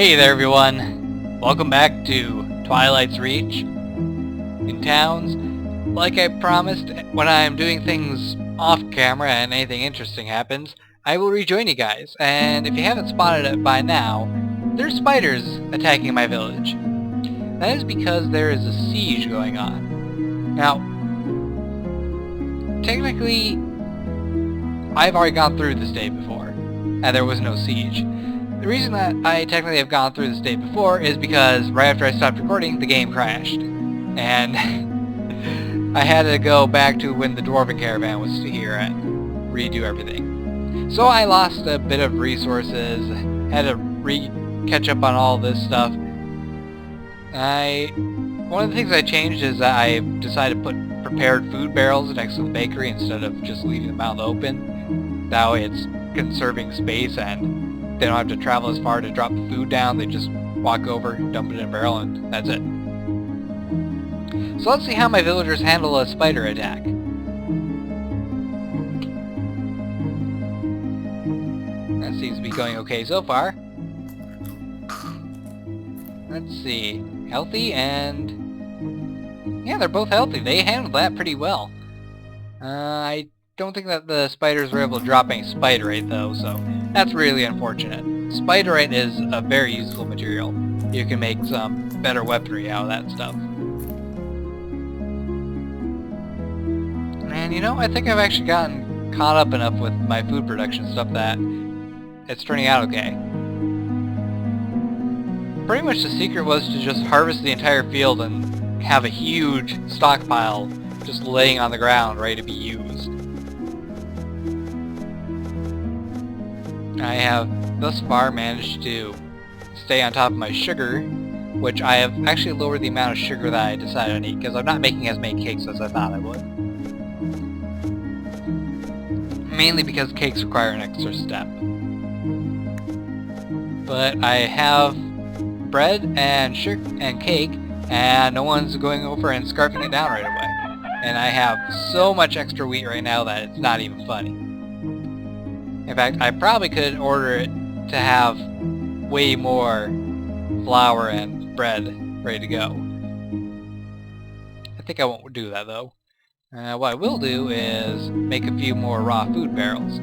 Hey there everyone! Welcome back to Twilight's Reach in Towns. Like I promised, when I'm doing things off camera and anything interesting happens, I will rejoin you guys. And if you haven't spotted it by now, there's spiders attacking my village. That is because there is a siege going on. Now, technically, I've already gone through this day before, and there was no siege. The reason that I technically have gone through this day before is because right after I stopped recording, the game crashed. And I had to go back to when the Dwarven Caravan was here and redo everything. So I lost a bit of resources, had to catch up on all this stuff. One of the things I changed is that I decided to put prepared food barrels next to the bakery instead of just leaving them out in the open. That way it's conserving space and they don't have to travel as far to drop the food down. They just walk over, dump it in a barrel, and that's it. So let's see how my villagers handle a spider attack. That seems to be going okay so far. Let's see. Healthy and... yeah, they're both healthy. They handled that pretty well. I don't think that the spiders were able to drop any spiderite though, so that's really unfortunate. Spiderite is a very useful material. You can make some better weaponry out of that stuff. And you know, I think I've actually gotten caught up enough with my food production stuff that it's turning out okay. Pretty much the secret was to just harvest the entire field and have a huge stockpile just laying on the ground ready to be used. I have thus far managed to stay on top of my sugar, which I have actually lowered the amount of sugar that I decided on eat, because I'm not making as many cakes as I thought I would. Mainly because cakes require an extra step. But I have bread and sugar and cake, and no one's going over and scarfing it down right away. And I have so much extra wheat right now that it's not even funny. In fact, I probably could order it to have way more flour and bread ready to go. I think I won't do that though. What I will do is make a few more raw food barrels.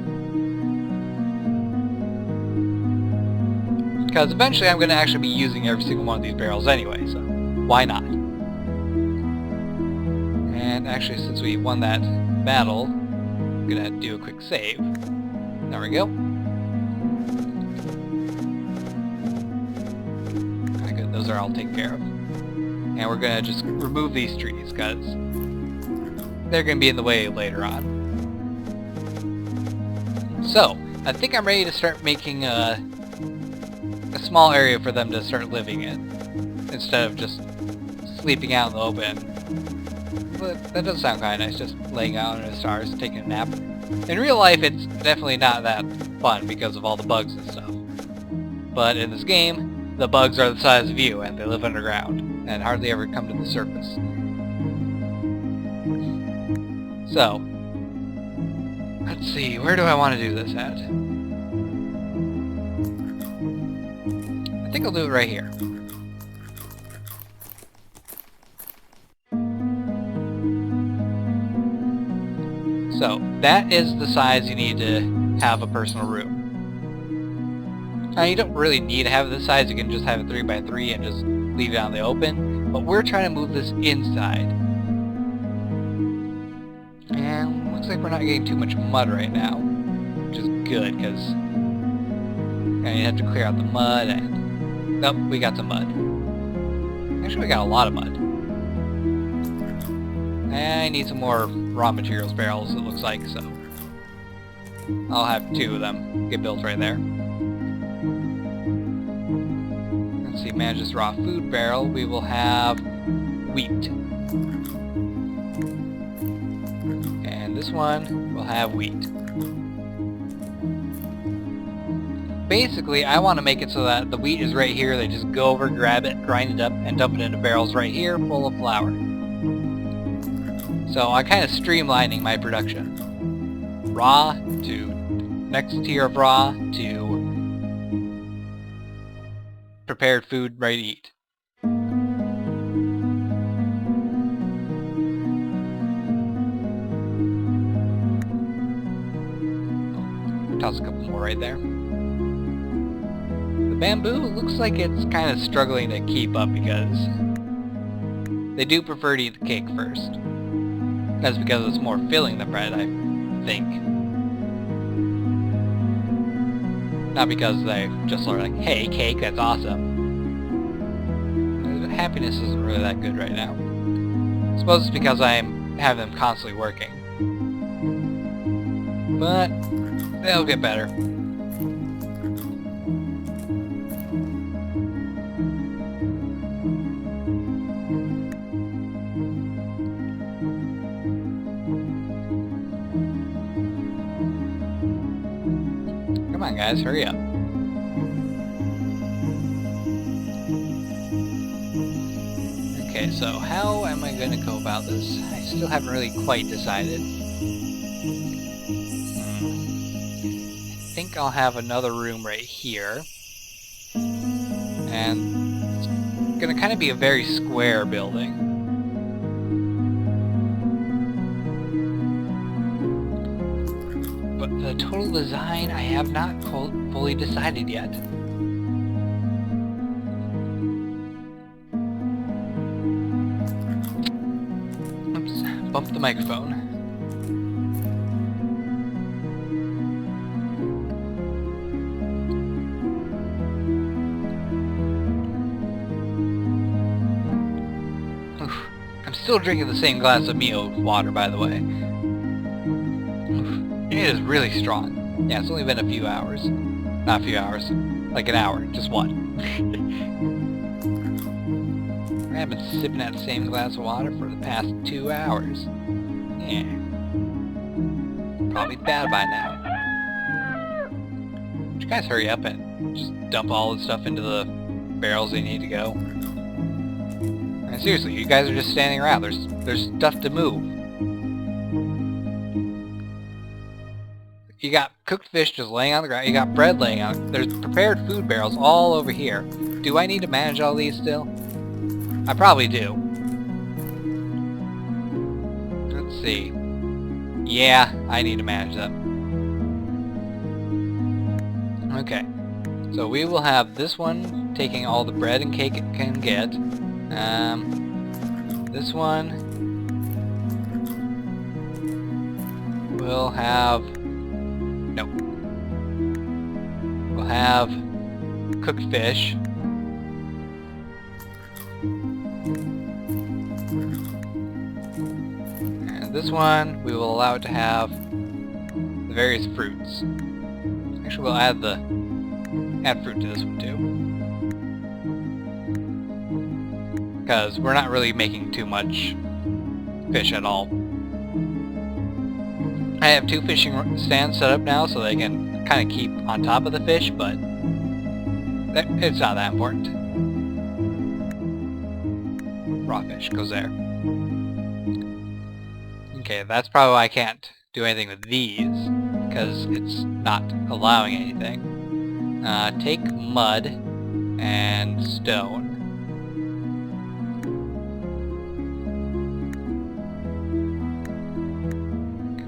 Because eventually I'm going to actually be using every single one of these barrels anyway, so why not? And actually, since we won that battle, I'm going to do a quick save. There we go. Alright, good. Those are all taken care of. And we're going to just remove these trees, because they're going to be in the way later on. So, I think I'm ready to start making a small area for them to start living in, instead of just sleeping out in the open. But that does sound kind of nice, just laying out under the stars, taking a nap. In real life, it's definitely not that fun because of all the bugs and stuff. But in this game, the bugs are the size of you, and they live underground, and hardly ever come to the surface. So, let's see, where do I want to do this at? I think I'll do it right here. So, that is the size you need to have a personal room. Now, you don't really need to have it this size, you can just have it 3x3 and just leave it out in the open, but we're trying to move this inside. And looks like we're not getting too much mud right now, which is good, because you have to clear out the mud, and nope, we got some mud. Actually, we got a lot of mud. And I need some more raw materials barrels, it looks like, so I'll have 2 of them get built right there. Let's see, manage this raw food barrel. We will have wheat. And this one will have wheat. Basically, I want to make it so that the wheat is right here. They just go over, grab it, grind it up, and dump it into barrels right here full of flour. So I'm kind of streamlining my production. Raw to next tier of raw to prepared food ready to eat. Toss a couple more right there. The bamboo looks like it's kind of struggling to keep up because they do prefer to eat the cake first. That's because it's more filling than bread, I think. Not because they just are like, hey, cake, that's awesome. Happiness isn't really that good right now. I suppose it's because I have them constantly working. But they'll get better. Come on, guys, hurry up. Okay, so how am I going to go about this? I still haven't really quite decided. I think I'll have another room right here. And it's going to kind of be a very square building. But the total design I have not fully decided yet. Oops, bumped the microphone. I'm still drinking the same glass of Mio water, by the way. It is really strong. Yeah, it's only been a few hours. Not a few hours. Like an hour. Just one. I've been sipping that same glass of water for the past 2 hours. Yeah. Probably bad by now. Would you guys hurry up and just dump all the stuff into the barrels they need to go? Seriously, you guys are just standing around. There's stuff to move. You got cooked fish just laying on the ground. You got bread laying on. There's prepared food barrels all over here. Do I need to manage all these still? I probably do. Let's see. Yeah, I need to manage them. Okay. So we will have this one taking all the bread and cake it can get. This one will have, nope, we'll have cooked fish. And this one we will allow it to have the various fruits. Actually, we'll add fruit to this one too. Because we're not really making too much fish at all. I have 2 fishing stands set up now so they can kind of keep on top of the fish, but it's not that important. Raw fish goes there. Okay, that's probably why I can't do anything with these, because it's not allowing anything. Take mud and stone.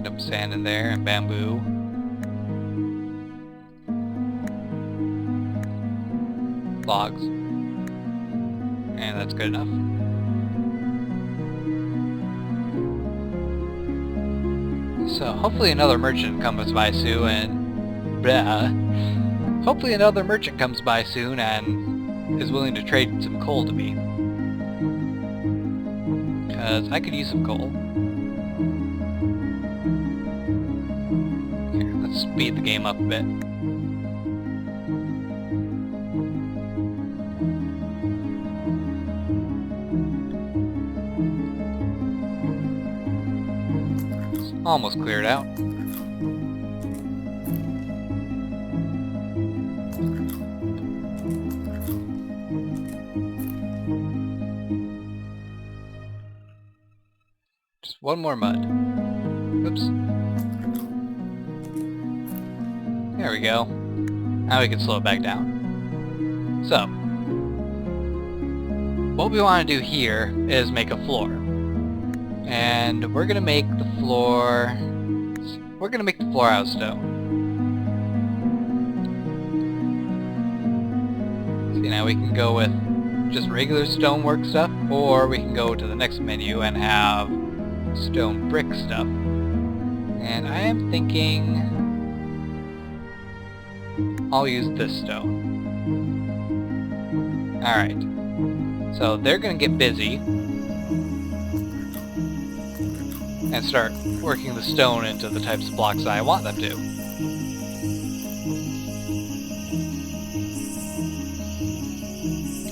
Dump sand in there and bamboo. Logs. And that's good enough. So hopefully another merchant comes by soon and hopefully another merchant comes by soon and is willing to trade some coal to me. Because I could use some coal. Here, let's speed the game up a bit. It's almost cleared out. Just one more mud. Oops. There we go. Now we can slow it back down. So, what we want to do here is make a floor. And we're gonna make the floor... We're gonna make the floor out of stone. See, now we can go with just regular stonework stuff, or we can go to the next menu and have stone brick stuff. And I am thinking I'll use this stone. Alright, so they're gonna get busy and start working the stone into the types of blocks I want them to.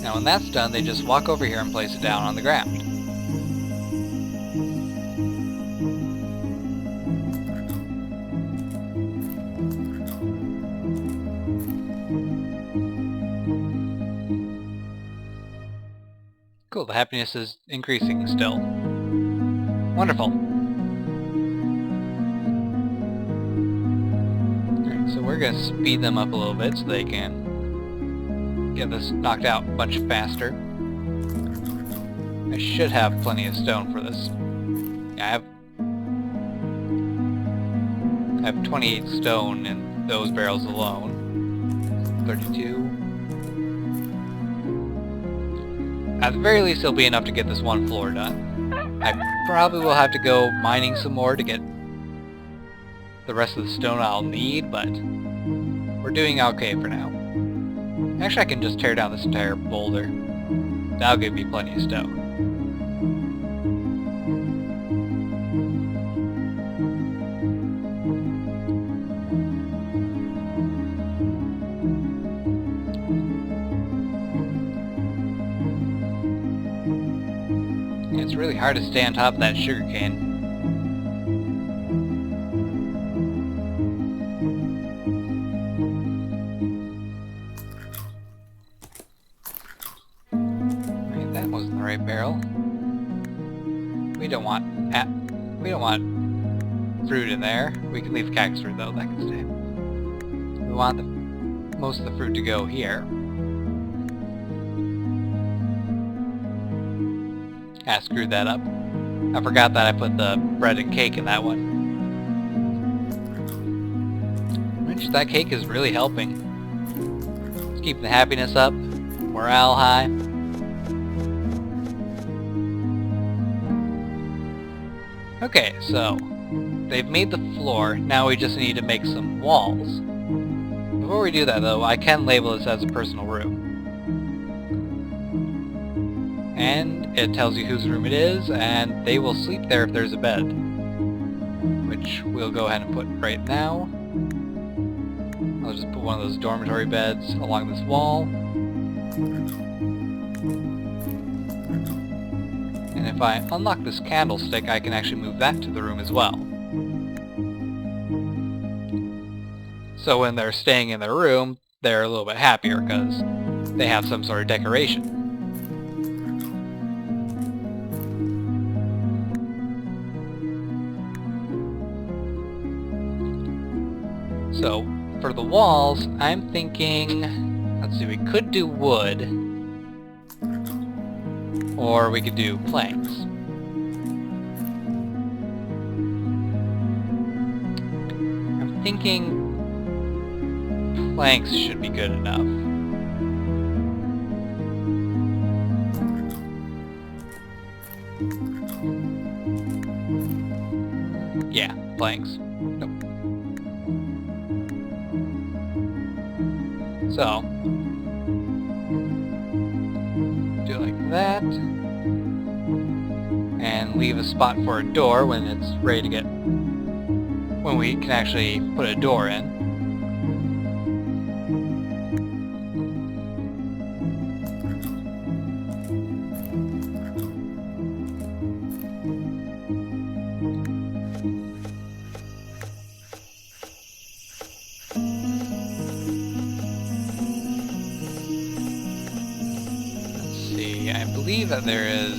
Now when that's done, they just walk over here and place it down on the ground. Cool, the happiness is increasing still. Wonderful. Alright, so we're going to speed them up a little bit so they can get this knocked out much faster. I should have plenty of stone for this. Yeah, I have 28 stone in those barrels alone. 32. At the very least, it'll be enough to get this one floor done. I probably will have to go mining some more to get the rest of the stone I'll need, but we're doing okay for now. Actually, I can just tear down this entire boulder. That'll give me plenty of stone. It's really hard to stay on top of that sugarcane. Right, that wasn't the right barrel. We don't want fruit in there. We can leave cactus fruit though, that can stay. We want most of the fruit to go here. I screwed that up. I forgot that I put the bread and cake in that one. Which, that cake is really helping. It's keeping the happiness up, morale high. Okay, so they've made the floor. Now we just need to make some walls. Before we do that though, I can label this as a personal room. And it tells you whose room it is, and they will sleep there if there's a bed. Which we'll go ahead and put right now. I'll just put one of those dormitory beds along this wall. And if I unlock this candlestick, I can actually move that to the room as well. So when they're staying in their room, they're a little bit happier because they have some sort of decoration. So, for the walls, I'm thinking, let's see, we could do wood, or we could do planks. I'm thinking planks should be good enough. Yeah, planks. Nope. So, do it like that, and leave a spot for a door when it's ready to get, when we can actually put a door in. I believe that there is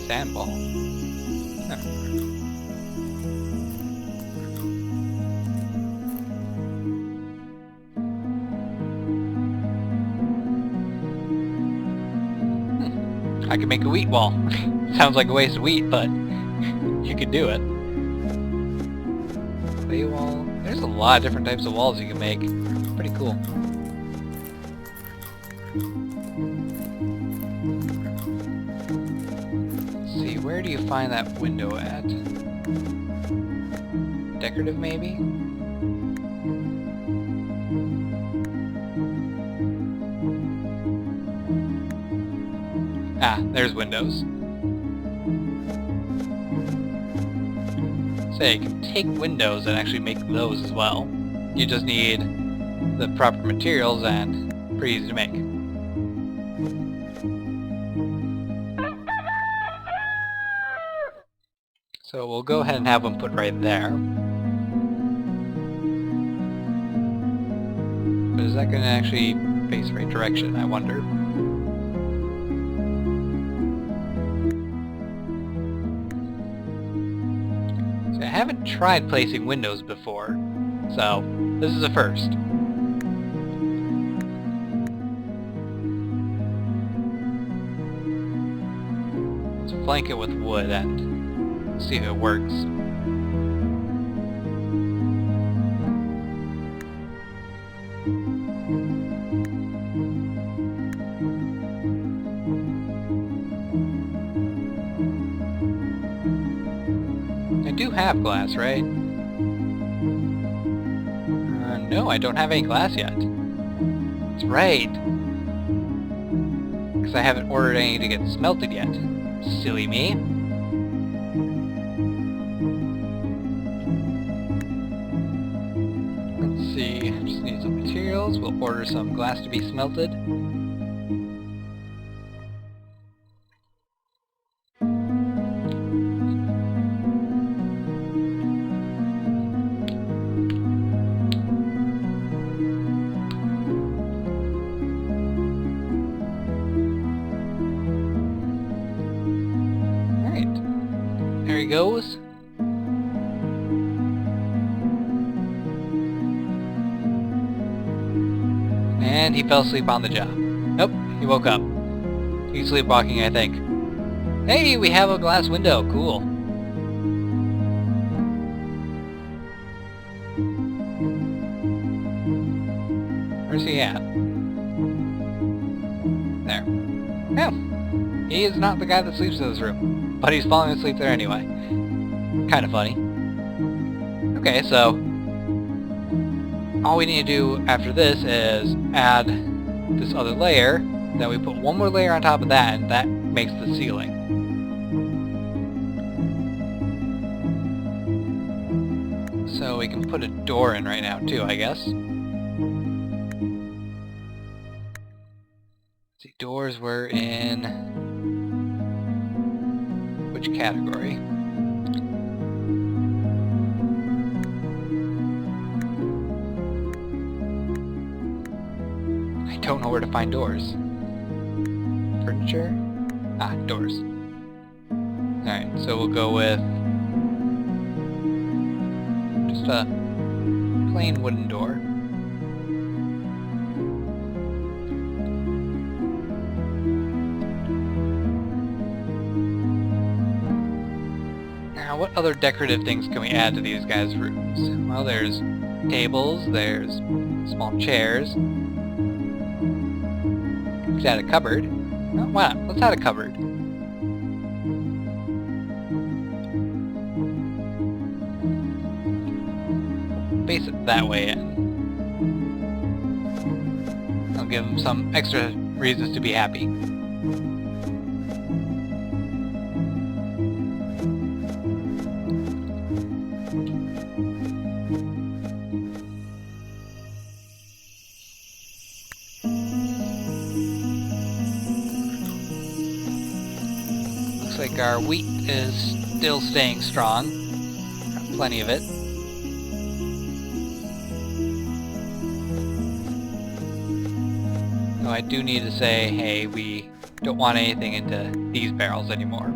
sandball. No. I could make a wheat wall. Sounds like a waste of wheat, but you could do it. Clay wall. There's a lot of different types of walls you can make. Pretty cool. Let's see, where do you find that window at? Decorative, maybe? Ah, there's windows. So you can take windows and actually make those as well. You just need the proper materials and pretty easy to make. So we'll go ahead and have them put right there. But is that going to actually face the right direction, I wonder? I haven't tried placing windows before, so this is a first. Let's flank it with wood and see if it works. I do have glass, right? No, I don't have any glass yet. That's right. Because I haven't ordered any to get smelted yet. Silly me. Let's see, just need some materials. We'll order some glass to be smelted. There he goes. And he fell asleep on the job. Nope, he woke up. He's sleepwalking, I think. Hey, we have a glass window. Cool. Where's he at? There. No. He is not the guy that sleeps in this room. But he's falling asleep there anyway. Kind of funny. Okay, so all we need to do after this is add this other layer. Then we put one more layer on top of that, and that makes the ceiling. So we can put a door in right now too, I guess. Let's see, doors were in which category? I don't know where to find doors. Furniture? Ah, doors. Alright, so we'll go with just a plain wooden door. Now, what other decorative things can we add to these guys' rooms? Well, there's tables, there's small chairs. Let's add a cupboard. Oh, why not? Let's add a cupboard. Face it that way in. I'll give them some extra reasons to be happy. Looks like our wheat is still staying strong. Got plenty of it. Though I do need to say, hey, we don't want anything into these barrels anymore.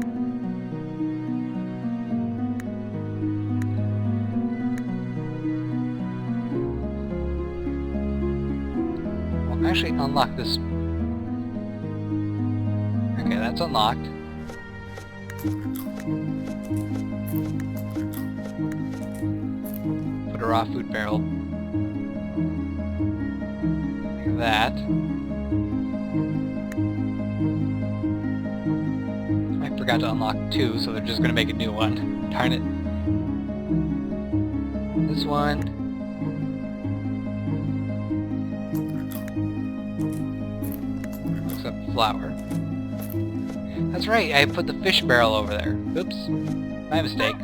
We'll actually unlock this. Okay, that's unlocked. Put a raw food barrel. Like that. I forgot to unlock 2, so they're just gonna make a new one. Darn it. This one. Looks up flour. That's right, I put the fish barrel over there. Oops. My mistake.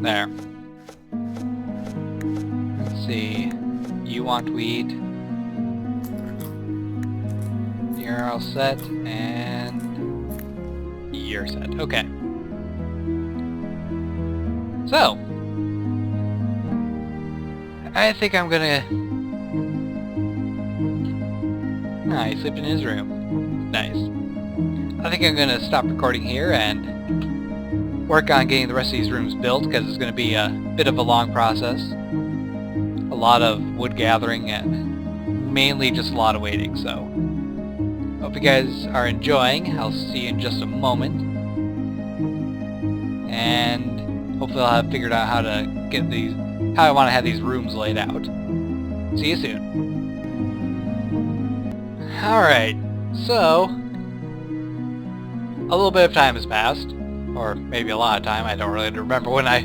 There. Let's see. You want wheat. You're all set, and you're set. Okay. So, I think I'm gonna... Ah, he slept in his room. Nice. I think I'm gonna stop recording here and work on getting the rest of these rooms built, because it's gonna be a bit of a long process. A lot of wood gathering and mainly just a lot of waiting, so hope you guys are enjoying. I'll see you in just a moment. And hopefully I'll have figured out how to get these, how I want to have these rooms laid out. See you soon. Alright, so a little bit of time has passed. Or maybe a lot of time, I don't really remember when I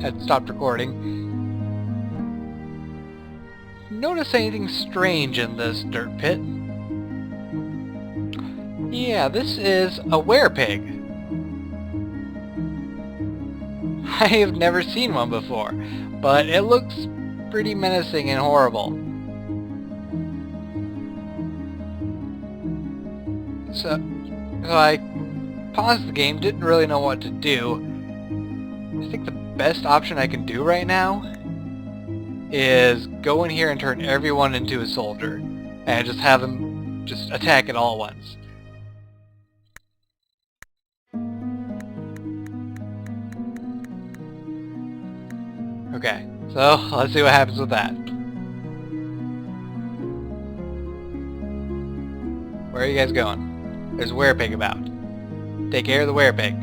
had stopped recording. Notice anything strange in this dirt pit? Yeah, this is a werepig. I have never seen one before, but it looks pretty menacing and horrible. So I paused the game, didn't really know what to do. I think the best option I can do right now is go in here and turn everyone into a soldier and just have them just attack it all at once. Okay, so let's see what happens with that. Where are you guys going? There's a werepig about. Take care of the werepig.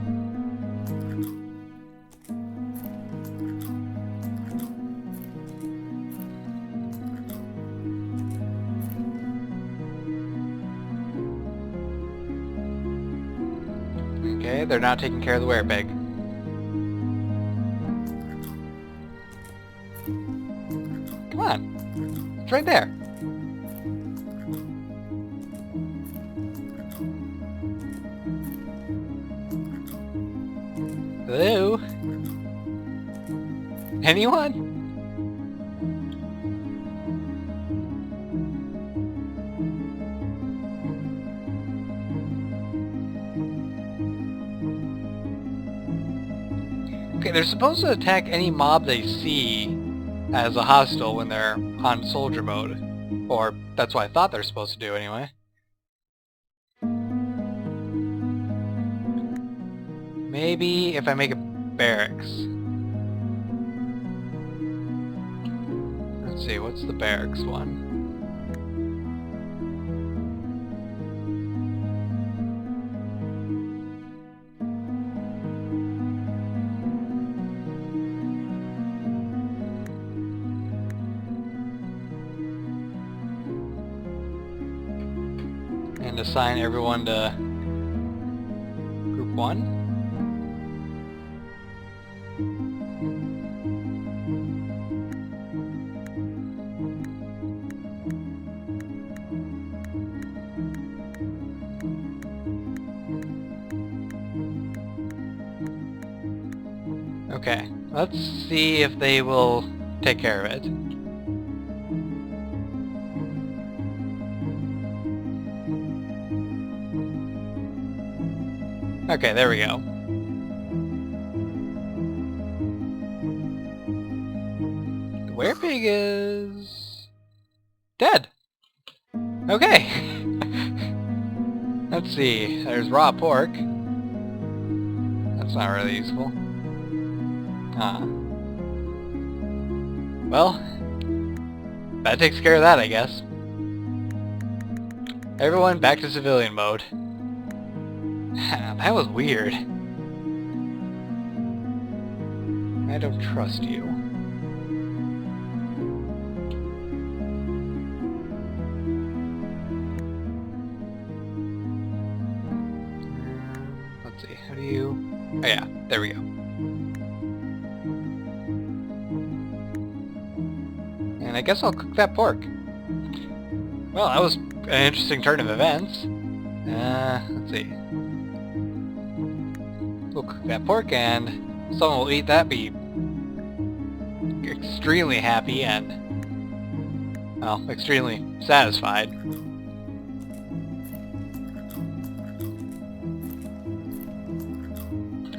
Okay, they're not taking care of the werepig. Come on. It's right there. Hello? Anyone? Okay, they're supposed to attack any mob they see as a hostile when they're on soldier mode. Or that's what I thought they're supposed to do anyway. Maybe if I make a barracks. Let's see, what's the barracks one? And assign everyone to group 1. Okay, let's see if they will take care of it. Okay, there we go. The werepig is Dead! Okay! Let's see, there's raw pork. That's not really useful. Well, that takes care of that, I guess. Everyone back to civilian mode. That was weird. I don't trust you. Let's see, how do you... Oh yeah, there we go. And I guess I'll cook that pork. Well, that was an interesting turn of events. Let's see. We'll cook that pork and someone will eat that, be extremely happy and, well, extremely satisfied.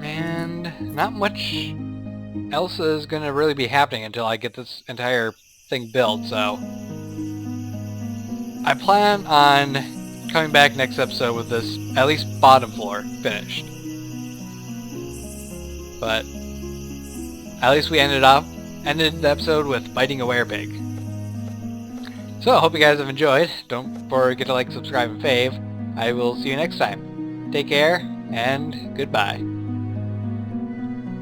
And not much else is going to really be happening until I get this entire thing built, so I plan on coming back next episode with this, at least bottom floor, finished. But at least we ended the episode with biting a werepig. So I hope you guys have enjoyed. Don't forget to like, subscribe, and fave. I will see you next time. Take care, and goodbye.